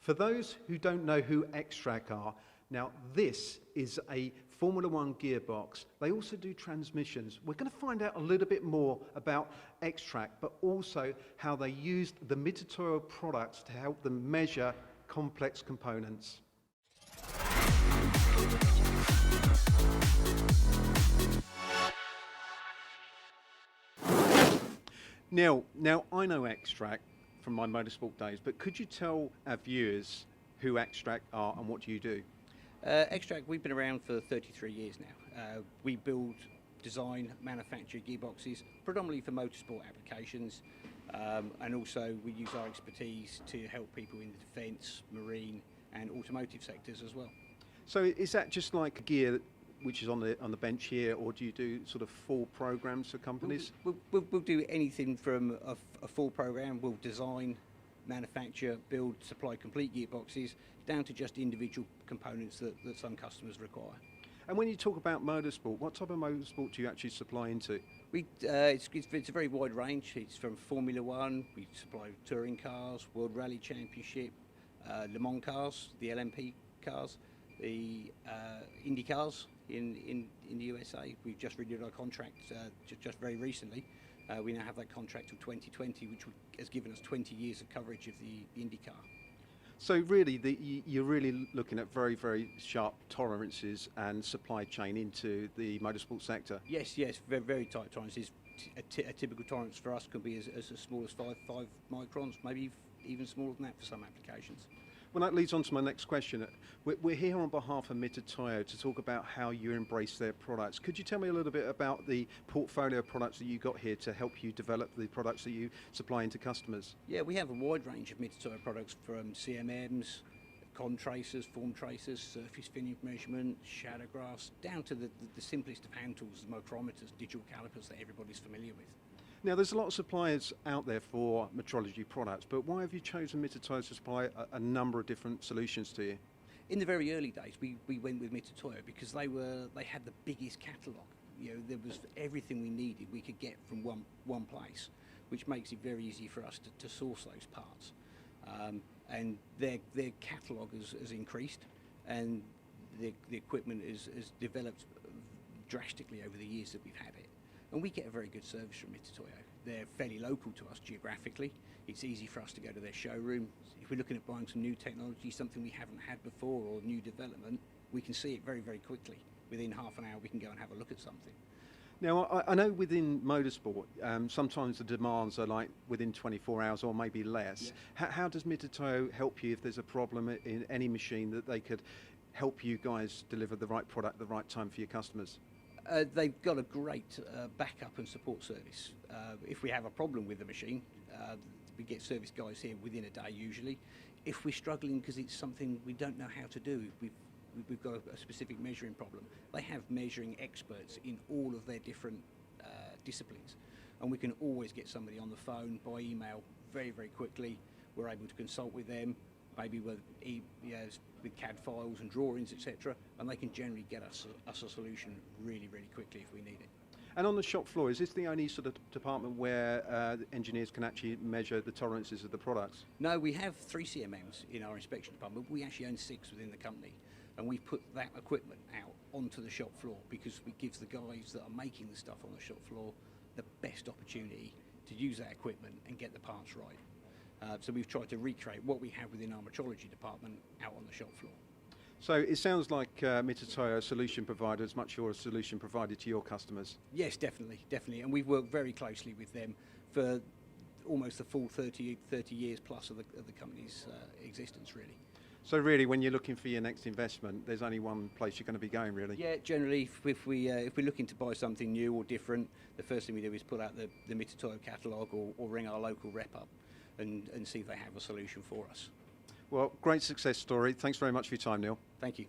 For those who don't know who XTRAC are, now this is a Formula One gearbox. They also do transmissions. We're going to find out a little bit more about XTRAC, but also how they used the Mitutoyo products to help them measure complex components. Now I know XTRAC from my motorsport days, but could you tell our viewers who XTRAC are and what do you do? XTRAC, we've been around for 33 years now. We build, design, manufacture gearboxes predominantly for motorsport applications, and also we use our expertise to help people in the defence, marine and automotive sectors as well. So is that just like a gear which is on the bench here, or do you do sort of full programs for companies? We'll do anything from a full program. We'll design, manufacture, build, supply complete gearboxes, down to just individual components that some customers require. And when you talk about motorsport, what type of motorsport do you actually supply into? It's a very wide range. It's from Formula One, we supply touring cars, World Rally Championship, Le Mans cars, the LMP cars, the Indy cars in the USA. We've just renewed our contract just very recently. We now have that contract till 2020, which has given us 20 years of coverage of the Indy car. So really, you're really looking at very, very sharp tolerances and supply chain into the motorsport sector? Yes, very, very tight tolerances. A typical tolerance for us could be as small as 5 microns, maybe even smaller than that for some applications. Well, that leads on to my next question. We're here on behalf of Mitutoyo to talk about how you embrace their products. Could you tell me a little bit about the portfolio of products that you got here to help you develop the products that you supply into customers? Yeah, we have a wide range of Mitutoyo products, from CMMs, con tracers, form tracers, surface finish measurement, shadow graphs, down to the simplest of hand tools, micrometers, digital calipers that everybody's familiar with. Now, there's a lot of suppliers out there for metrology products, but why have you chosen Mitutoyo to supply a number of different solutions to you? In the very early days, we went with Mitutoyo because they had the biggest catalogue. You know, there was everything we needed we could get from one place, which makes it very easy for us to source those parts. And their catalogue has increased, and the equipment has developed drastically over the years that we've had it. And we get a very good service from Mitutoyo. They're fairly local to us geographically. It's easy for us to go to their showroom. If we're looking at buying some new technology, something we haven't had before, or new development, we can see it very, very quickly. Within half an hour, we can go and have a look at something. Now, I know within motorsport, sometimes the demands are like within 24 hours or maybe less. Yeah. How does Mitutoyo help you if there's a problem in any machine, that they could help you guys deliver the right product at the right time for your customers? They've got a great backup and support service. If we have a problem with the machine, we get service guys here within a day usually. If we're struggling because it's something we don't know how to do, we've got a specific measuring problem, they have measuring experts in all of their different disciplines. And we can always get somebody on the phone, by email, very, very quickly. We're able to consult with them, maybe with CAD files and drawings, etc., and they can generally get us a solution really, really quickly if we need it. And on the shop floor, is this the only sort of department where engineers can actually measure the tolerances of the products? No, we have 3 CMMs in our inspection department. We actually own 6 within the company, and we put that equipment out onto the shop floor because it gives the guys that are making the stuff on the shop floor the best opportunity to use that equipment and get the parts right. So we've tried to recreate what we have within our metrology department out on the shop floor. So it sounds like Mitutoyo, a solution provider, as much your solution provided to your customers. Yes, definitely. And we've worked very closely with them for almost the full 30 years plus of the company's existence, really. So really, when you're looking for your next investment, there's only one place you're going to be going, really? Yeah, generally, if we're looking to buy something new or different, the first thing we do is pull out the Mitutoyo catalogue or ring our local rep up and see if they have a solution for us. Well, great success story. Thanks very much for your time, Neil. Thank you.